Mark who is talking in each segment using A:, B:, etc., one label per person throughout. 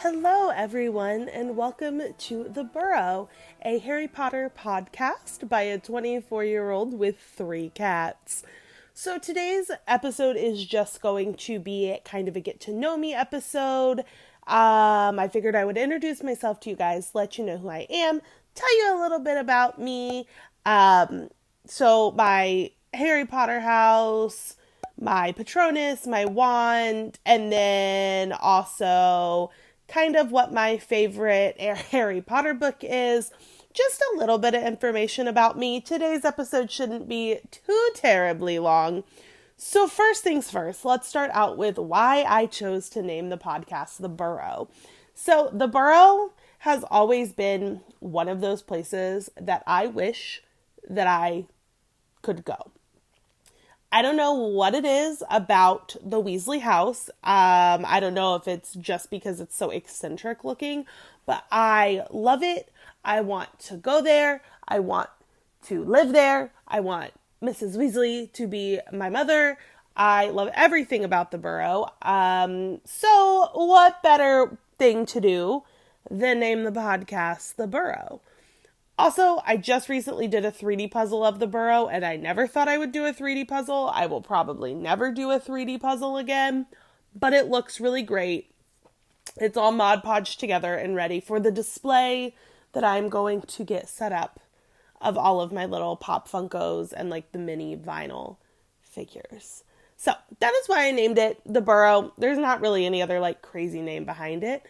A: Hello, everyone, and welcome to The Burrow, a Harry Potter podcast by a 24-year-old with 3 cats. So today's episode is just going to be kind of a get-to-know-me episode. I figured I would introduce myself to you guys, let you know who I am, tell you a little bit about me. So my Harry Potter house, my Patronus, my wand, and then also kind of what my favorite Harry Potter book is. Just a little bit of information about me. Today's episode shouldn't be too terribly long. So first things first, let's start out with why I chose to name the podcast The Burrow. So The Burrow has always been one of those places that I wish that I could go. I don't know what it is about the Weasley house. I don't know if it's just because it's so eccentric looking, but I love it. I want to go there. I want to live there. I want Mrs. Weasley to be my mother. I love everything about the Burrow. So what better thing to do than name the podcast The Burrow? Also, I just recently did a 3D puzzle of the Burrow, and I never thought I would do a 3D puzzle. I will probably never do a 3D puzzle again, but it looks really great. It's all Mod Podged together and ready for the display that I'm going to get set up of all of my little Pop Funkos and like the mini vinyl figures. So that is why I named it The Burrow. There's not really any other like crazy name behind it.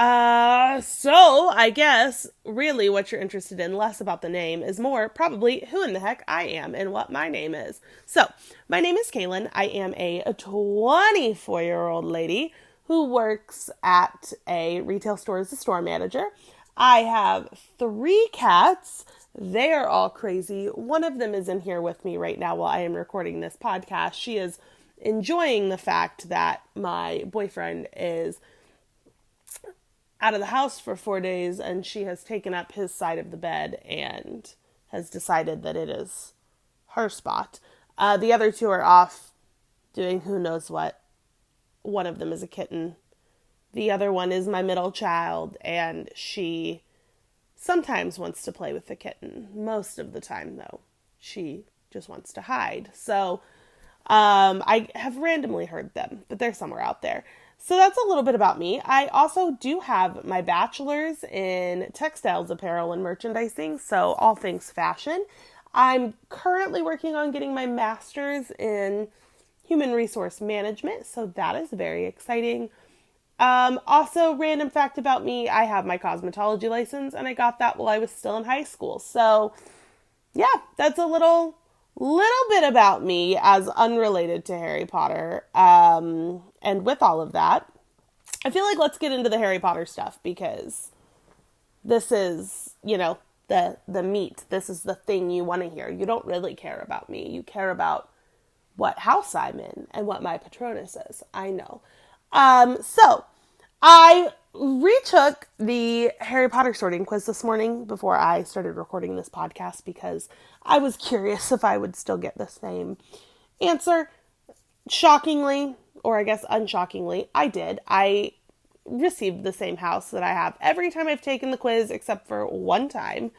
A: So I guess really what you're interested in, less about the name, is more probably who in the heck I am and what my name is. So my name is Kaylin. I am a 24-year-old lady who works at a retail store as a store manager. I have 3 cats. They are all crazy. One of them is in here with me right now while I am recording this podcast. She is enjoying the fact that my boyfriend is out of the house for 4 days, and she has taken up his side of the bed and has decided that it is her spot. The other 2 are off doing who knows what. One of them is a kitten. The other one is my middle child, and she sometimes wants to play with the kitten. Most of the time, though, she just wants to hide. So I have randomly heard them, but they're somewhere out there. So that's a little bit about me. I also do have my bachelor's in textiles, apparel, and merchandising, so all things fashion. I'm currently working on getting my master's in human resource management, so that is very exciting. Also, random fact about me, I have my cosmetology license, and I got that while I was still in high school. So, yeah, that's a little bit about me as unrelated to Harry Potter. And with all of that, I feel like let's get into the Harry Potter stuff because this is, the meat. This is the thing you want to hear. You don't really care about me. You care about what house I'm in and what my Patronus is. I know. So I retook the Harry Potter sorting quiz this morning before I started recording this podcast because I was curious if I would still get the same answer. Shockingly, or I guess unshockingly, I did. I received the same house that I have every time I've taken the quiz except for one time.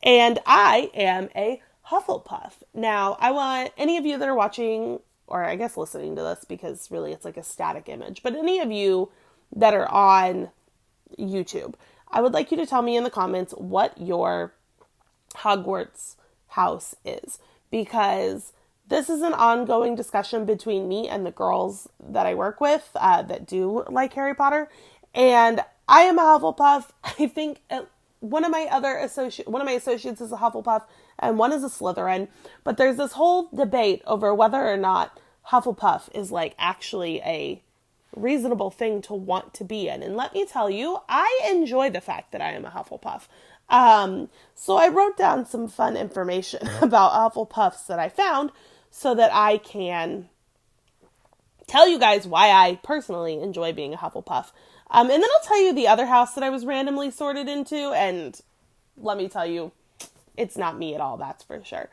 A: And I am a Hufflepuff. Now, I want any of you that are watching, or I guess listening to this because really it's like a static image, but any of you that are on YouTube, I would like you to tell me in the comments what your Hogwarts house is, because this is an ongoing discussion between me and the girls that I work with that do like Harry Potter, and I am a Hufflepuff. I think one of my associates is a Hufflepuff, and one is a Slytherin, but there's this whole debate over whether or not Hufflepuff is like actually a reasonable thing to want to be in. And let me tell you, I enjoy the fact that I am a Hufflepuff. So I wrote down some fun information about Hufflepuffs that I found so that I can tell you guys why I personally enjoy being a Hufflepuff. And then I'll tell you the other house that I was randomly sorted into, and let me tell you, it's not me at all, that's for sure.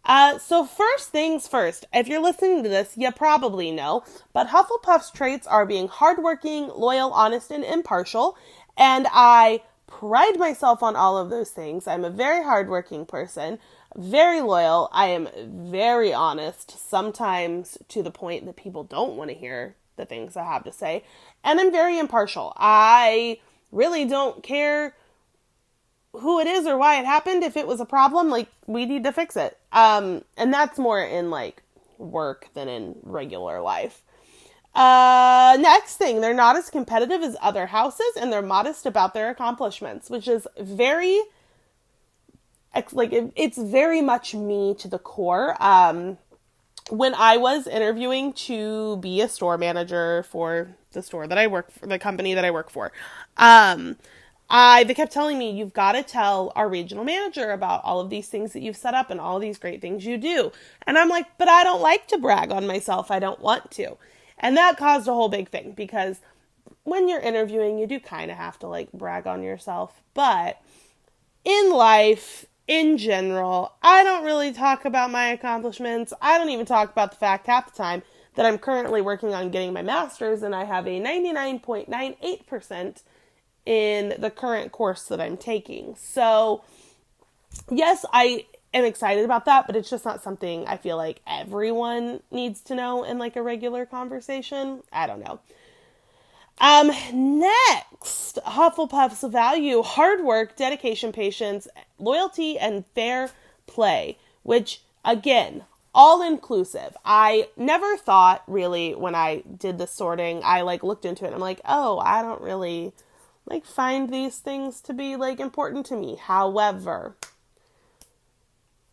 A: So first things first, if you're listening to this, you probably know, but Hufflepuff's traits are being hardworking, loyal, honest, and impartial, and I pride myself on all of those things. I'm a very hardworking person, very loyal, I am very honest, sometimes to the point that people don't want to hear the things I have to say, and I'm very impartial. I really don't care who it is or why it happened. If it was a problem, like, we need to fix it. And that's more in like work than in regular life. Next thing, they're not as competitive as other houses, and they're modest about their accomplishments, which is very, like, it's very much me to the core. When I was interviewing to be a store manager for the store that I work for, the company that I work for, they kept telling me, you've got to tell our regional manager about all of these things that you've set up and all of these great things you do. And I'm like, but I don't like to brag on myself. I don't want to. And that caused a whole big thing, because when you're interviewing, you do kind of have to like brag on yourself. But in life, in general, I don't really talk about my accomplishments. I don't even talk about the fact half the time that I'm currently working on getting my master's, and I have a 99.98% in the current course that I'm taking. So yes, I am excited about that, but it's just not something I feel like everyone needs to know in like a regular conversation. I don't know. Next, Hufflepuff's value: hard work, dedication, patience, loyalty, and fair play, which again, all inclusive. I never thought really when I did the sorting, I like looked into it and I'm like, oh, I don't really like find these things to be like important to me. However,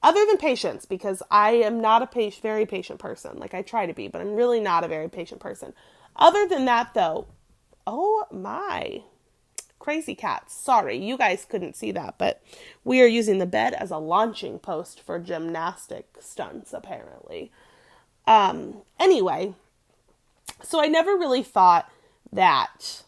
A: other than patience, because I am not a very patient person. Like, I try to be, but I'm really not a very patient person. Other than that though, oh my, crazy cats. Sorry, you guys couldn't see that, but we are using the bed as a launching post for gymnastic stunts, apparently. Anyway, so I never really thought that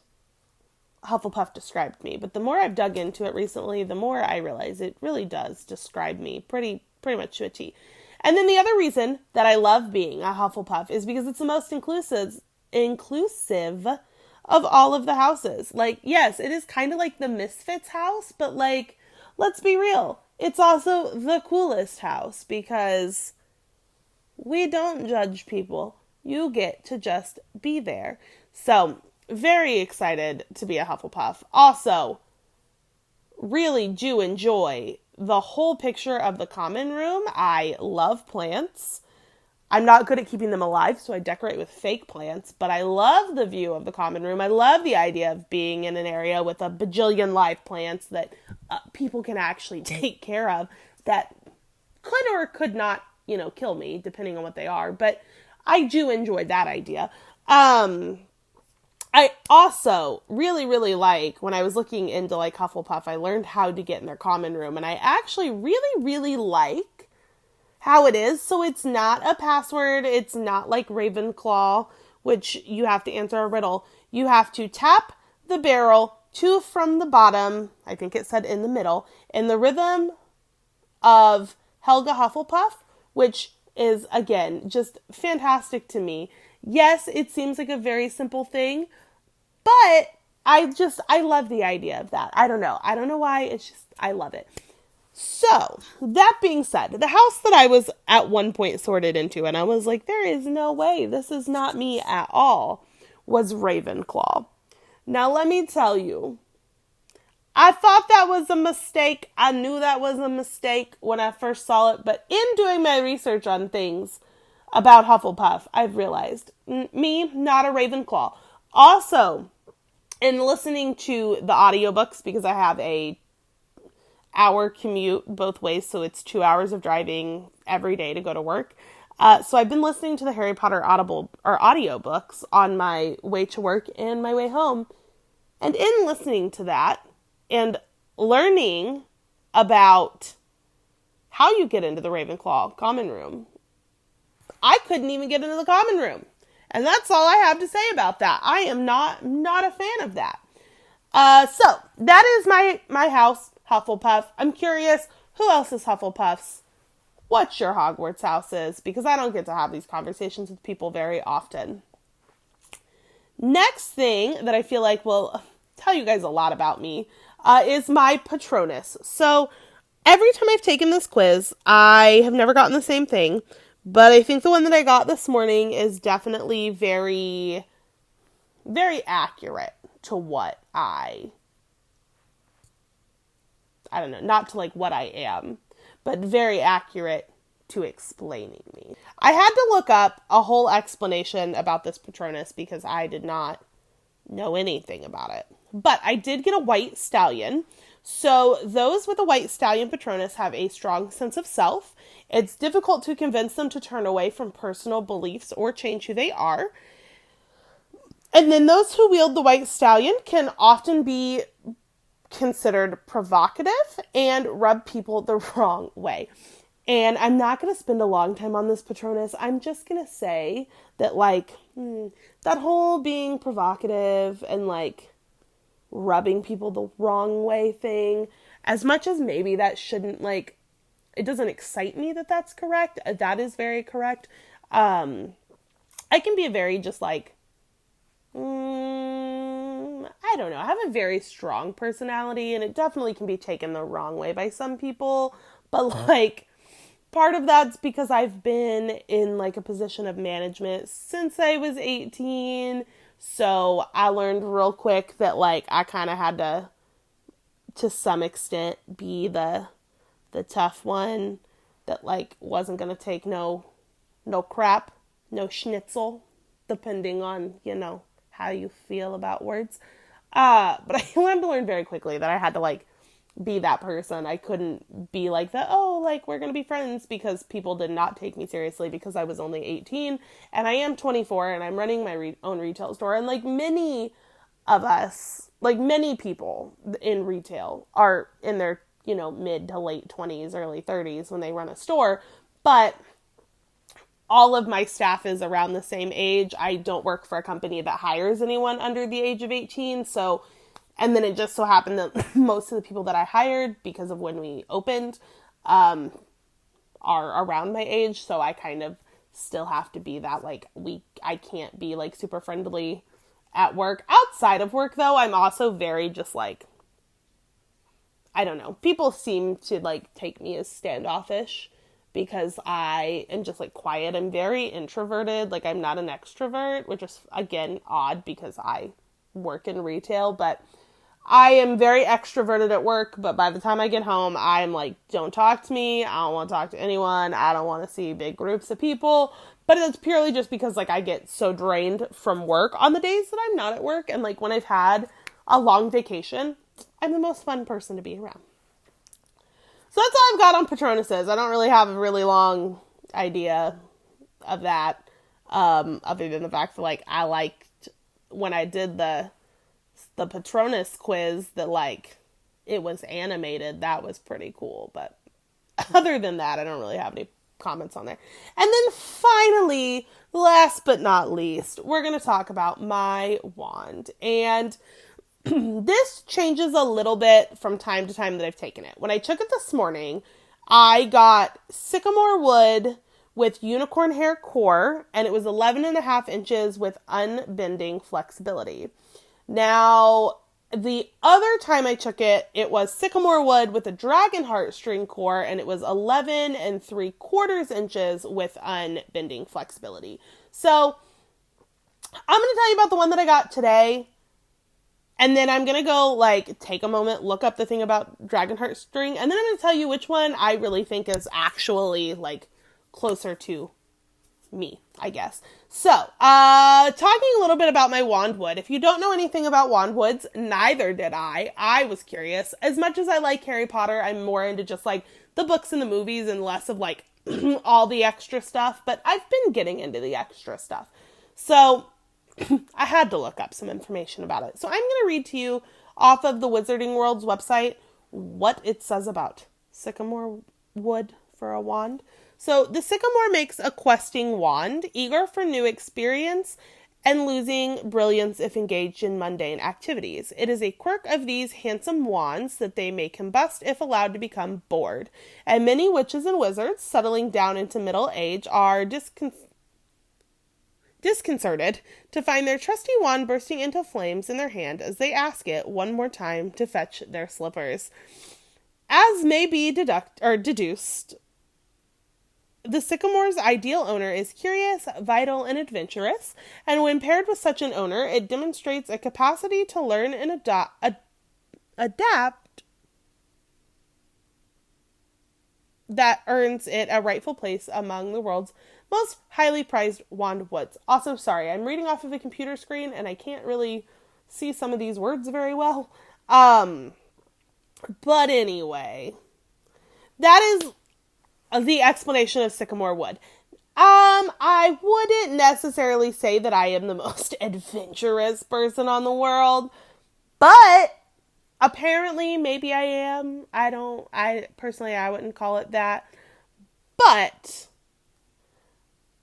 A: Hufflepuff described me, but the more I've dug into it recently, the more I realize it really does describe me pretty much to a T. And then the other reason that I love being a Hufflepuff is because it's the most inclusive of all of the houses. Like, yes, it is kind of like the Misfits house, but like, let's be real, it's also the coolest house, because we don't judge people. You get to just be there. So, very excited to be a Hufflepuff. Also, really do enjoy the whole picture of the common room. I love plants. I'm not good at keeping them alive, so I decorate with fake plants, but I love the view of the common room. I love the idea of being in an area with a bajillion live plants that people can actually take care of, that could or could not, kill me, depending on what they are, but I do enjoy that idea. I also really, really like, when I was looking into like Hufflepuff, I learned how to get in their common room, and I actually really, really like how it is. So it's not a password. It's not like Ravenclaw, which you have to answer a riddle. You have to tap the barrel 2 from the bottom, I think it said in the middle, in the rhythm of Helga Hufflepuff, which is, again, just fantastic to me. Yes, it seems like a very simple thing, but I love the idea of that. I don't know why, it's just, I love it. So, that being said, the house that I was at one point sorted into, and I was like, there is no way, this is not me at all, was Ravenclaw. Now, let me tell you, I thought that was a mistake. I knew that was a mistake when I first saw it, but in doing my research on things about Hufflepuff, I've realized, me, not a Ravenclaw. Also, in listening to the audiobooks, because I have a hour commute both ways, so it's 2 hours of driving every day to go to work. So I've been listening to the Harry Potter audiobooks on my way to work and my way home. And in listening to that and learning about how you get into the Ravenclaw common room, I couldn't even get into the common room. And that's all I have to say about that. I am not a fan of that. So that is my house, Hufflepuff. I'm curious, who else is Hufflepuffs? what your Hogwarts house is, because I don't get to have these conversations with people very often. Next thing that I feel like will tell you guys a lot about me is my Patronus. So every time I've taken this quiz, I have never gotten the same thing, but I think the one that I got this morning is definitely very, very accurate to what I don't know, not to like what I am, but very accurate to explaining me. I had to look up a whole explanation about this Patronus because I did not know anything about it. But I did get a white stallion. So those with a white stallion Patronus have a strong sense of self. It's difficult to convince them to turn away from personal beliefs or change who they are. And then those who wield the white stallion can often be considered provocative and rub people the wrong way. And I'm not going to spend a long time on this Patronus. I'm just going to say that, like, that whole being provocative and, like, rubbing people the wrong way thing, as much as maybe that shouldn't, like, it doesn't excite me that that's correct. That is very correct. I can be a very just, like, I don't know. I have a very strong personality, and it definitely can be taken the wrong way by some people. But, like, part of that's because I've been in, like, a position of management since I was 18. So I learned real quick that, like, I kind of had to some extent, be the tough one that, like, wasn't going to take no crap, no schnitzel, depending on, you know, how you feel about words. But I had to learn very quickly that I had to, like, be that person. I couldn't be like that, oh, like, we're going to be friends, because people did not take me seriously because I was only 18 and I am 24 and I'm running my own retail store. And, like, many of us, like, many people in retail are in their, you know, mid to late 20s, early 30s when they run a store. But all of my staff is around the same age. I don't work for a company that hires anyone under the age of 18. So, and then it just so happened that most of the people that I hired, because of when we opened, are around my age. So I kind of still have to be that, like, I can't be, like, super friendly at work. Outside of work, though, I'm also very just, like, I don't know. People seem to, like, take me as standoffish because I am just, like, quiet. I'm very introverted. Like, I'm not an extrovert, which is, again, odd because I work in retail. But I am very extroverted at work. But by the time I get home, I'm like, don't talk to me. I don't want to talk to anyone. I don't want to see big groups of people. But it's purely just because, like, I get so drained from work on the days that I'm not at work. And, like, when I've had a long vacation, I'm the most fun person to be around. So that's all I've got on Patronuses. I don't really have a really long idea of that, other than the fact that, like, I liked when I did the Patronus quiz that, like, it was animated. That was pretty cool. But other than that, I don't really have any comments on there. And then finally, last but not least, we're going to talk about my wand. And this changes a little bit from time to time that I've taken it. When I took it this morning, I got sycamore wood with unicorn hair core, and it was 11.5 inches with unbending flexibility. Now, the other time I took it, it was sycamore wood with a dragon heartstring core, and it was 11.75 inches with unbending flexibility. So, I'm going to tell you about the one that I got today. And then I'm going to go, like, take a moment, look up the thing about dragon heartstring, and then I'm going to tell you which one I really think is actually, like, closer to me, I guess. So, talking a little bit about my wand wood. If you don't know anything about wand woods, neither did I. I was curious. As much as I like Harry Potter, I'm more into just, like, the books and the movies and less of, like, all the extra stuff. But I've been getting into the extra stuff. So I had to look up some information about it. So I'm going to read to you off of the Wizarding World's website what it says about sycamore wood for a wand. So the sycamore makes a questing wand, eager for new experience and losing brilliance if engaged in mundane activities. It is a quirk of these handsome wands that they may combust if allowed to become bored, and many witches and wizards, settling down into middle age, are disconcerted to find their trusty wand bursting into flames in their hand as they ask it one more time to fetch their slippers. As may be deduced, the sycamore's ideal owner is curious, vital, and adventurous, and when paired with such an owner, it demonstrates a capacity to learn and adapt that earns it a rightful place among the world's most highly prized wand woods. Also, sorry, I'm reading off of a computer screen, and I can't really see some of these words very well. But anyway, that is the explanation of sycamore wood. I wouldn't necessarily say that I am the most adventurous person on the world, but apparently maybe I am. I personally wouldn't call it that. But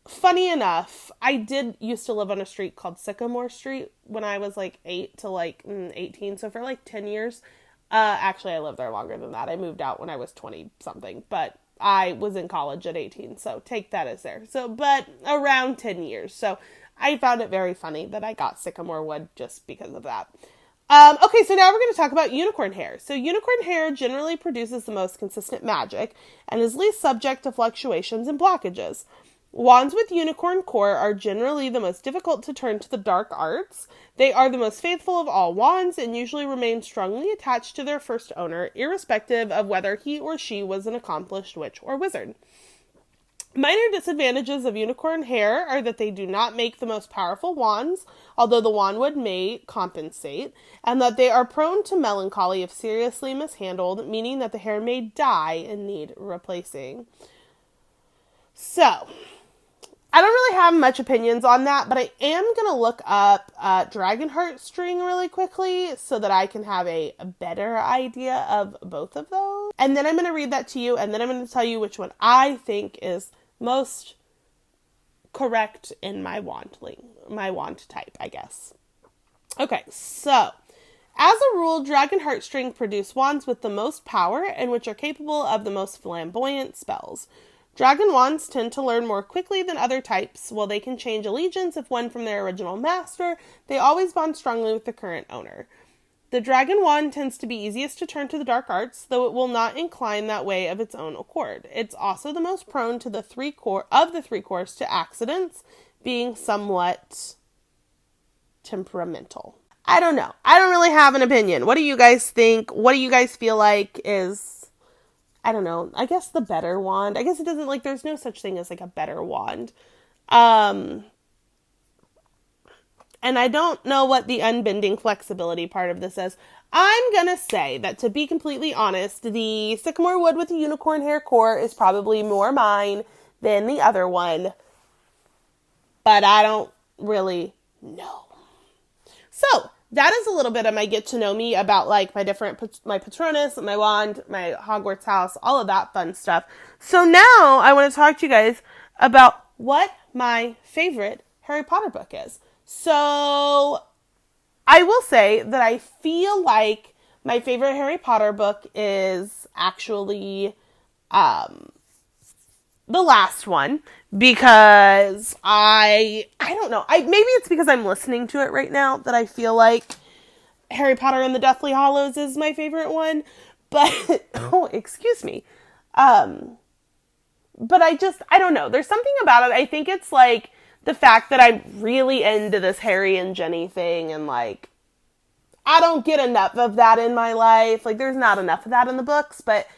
A: funny enough, I did used to live on a street called Sycamore Street when I was like 8 to like 18. So for like 10 years, actually I lived there longer than that. I moved out when I was 20 something, but I was in college at 18, so take that as there. So, but around 10 years. So I found it very funny that I got sycamore wood just because of that. Okay, so now we're going to talk about unicorn hair. So unicorn hair generally produces the most consistent magic and is least subject to fluctuations and blockages. Wands with unicorn core are generally the most difficult to turn to the dark arts. They are the most faithful of all wands and usually remain strongly attached to their first owner, irrespective of whether he or she was an accomplished witch or wizard. Minor disadvantages of unicorn hair are that they do not make the most powerful wands, although the wandwood may compensate, and that they are prone to melancholy if seriously mishandled, meaning that the hair may die and need replacing. So, I don't really have much opinions on that, but I am going to look up Dragonheart string really quickly so that I can have a better idea of both of those. And then I'm going to read that to you, and then I'm going to tell you which one I think is most correct in my wand type, I guess. Okay, so as a rule, Dragonheart string produce wands with the most power and which are capable of the most flamboyant spells. Dragon wands tend to learn more quickly than other types. While they can change allegiance if won from their original master, they always bond strongly with the current owner. The dragon wand tends to be easiest to turn to the dark arts, though it will not incline that way of its own accord. It's also the most prone to the three cores to accidents, being somewhat temperamental. I don't know. I don't really have an opinion. What do you guys think? What do you guys feel like is, I don't know, I guess the better wand? I guess it doesn't, like, there's no such thing as, like, a better wand. And I don't know what the unbending flexibility part of this is. I'm gonna say that, to be completely honest, the sycamore wood with the unicorn hair core is probably more mine than the other one. But I don't really know. So, that is a little bit of my get to know me about, like, my Patronus, my wand, my Hogwarts house, all of that fun stuff. So now I want to talk to you guys about what my favorite Harry Potter book is. So I will say that I feel like my favorite Harry Potter book is actually the last one, because I don't know. Maybe it's because I'm listening to it right now that I feel like Harry Potter and the Deathly Hallows is my favorite one. But excuse me. But I don't know. There's something about it. I think it's like the fact that I'm really into this Harry and Ginny thing, and like I don't get enough of that in my life. Like, there's not enough of that in the books, but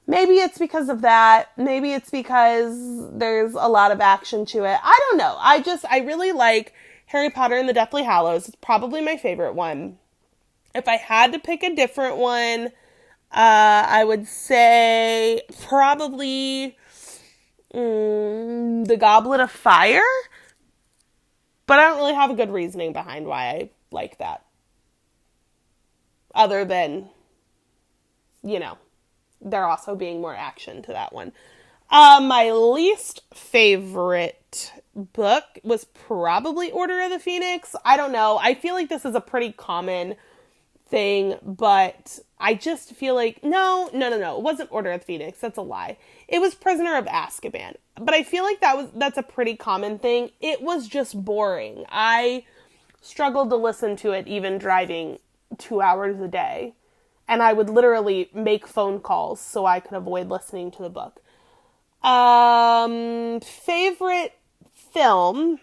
A: maybe it's because of that. Maybe it's because there's a lot of action to it. I don't know. I really like Harry Potter and the Deathly Hallows. It's probably my favorite one. If I had to pick a different one, I would say probably the Goblet of Fire. But I don't really have a good reasoning behind why I like that. Other than, there also being more action to that one. My least favorite book was probably Order of the Phoenix. I don't know. I feel like this is a pretty common thing, but I just feel like, no. It wasn't Order of the Phoenix. That's a lie. It was Prisoner of Azkaban. But I feel like that's a pretty common thing. It was just boring. I struggled to listen to it even driving 2 hours a day. And I would literally make phone calls so I could avoid listening to the book. Favorite film,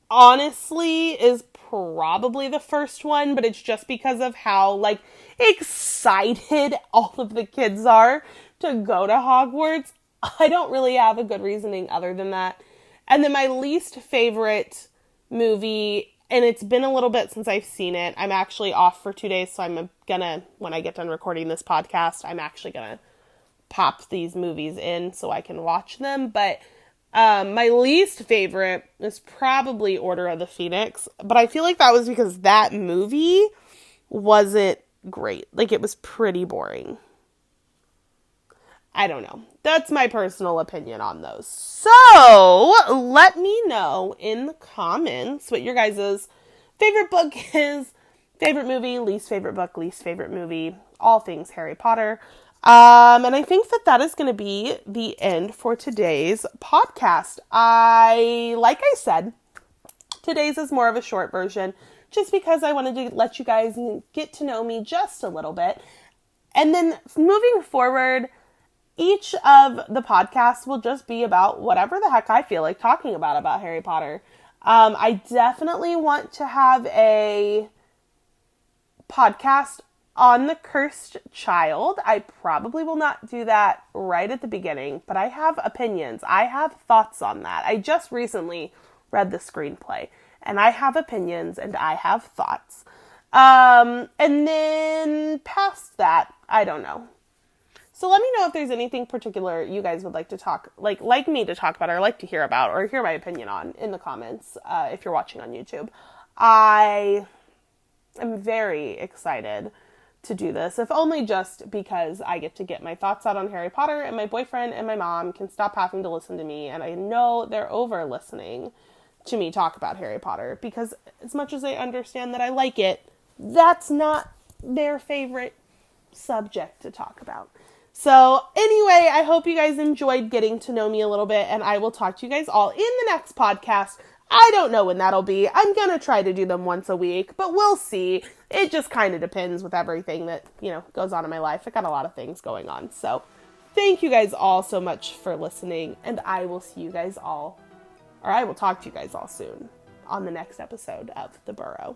A: honestly, is probably the first one, but it's just because of how, like, excited all of the kids are to go to Hogwarts. I don't really have a good reasoning other than that. And then my least favorite movie, and it's been a little bit since I've seen it. I'm actually off for 2 days, so I'm gonna, when I get done recording this podcast, I'm actually gonna pop these movies in so I can watch them. But my least favorite is probably Order of the Phoenix, but I feel like that was because that movie wasn't great. Like, it was pretty boring. I don't know. That's my personal opinion on those. So, let me know in the comments what your guys' favorite book is, favorite movie, least favorite book, least favorite movie, all things Harry Potter. And I think that is going to be the end for today's podcast. Like I said, today's is more of a short version, just because I wanted to let you guys get to know me just a little bit. And then moving forward, each of the podcasts will just be about whatever the heck I feel like talking about Harry Potter. I definitely want to have a podcast on the Cursed Child. I probably will not do that right at the beginning, but I have opinions. I have thoughts on that. I just recently read the screenplay, and I have opinions and I have thoughts. And then past that, I don't know. So let me know if there's anything particular you guys would like to like me to talk about, or like to hear about, or hear my opinion on in the comments, if you're watching on YouTube. I am very excited to do this, if only just because I get to get my thoughts out on Harry Potter, and my boyfriend and my mom can stop having to listen to me, and I know they're over listening to me talk about Harry Potter, because as much as they understand that I like it, that's not their favorite subject to talk about. So anyway, I hope you guys enjoyed getting to know me a little bit, and I will talk to you guys all in the next podcast. I don't know when that'll be. I'm going to try to do them once a week, but we'll see. It just kind of depends with everything that, goes on in my life. I got a lot of things going on. So thank you guys all so much for listening, and I will see you guys all, or I will talk to you guys all soon on the next episode of The Burrow.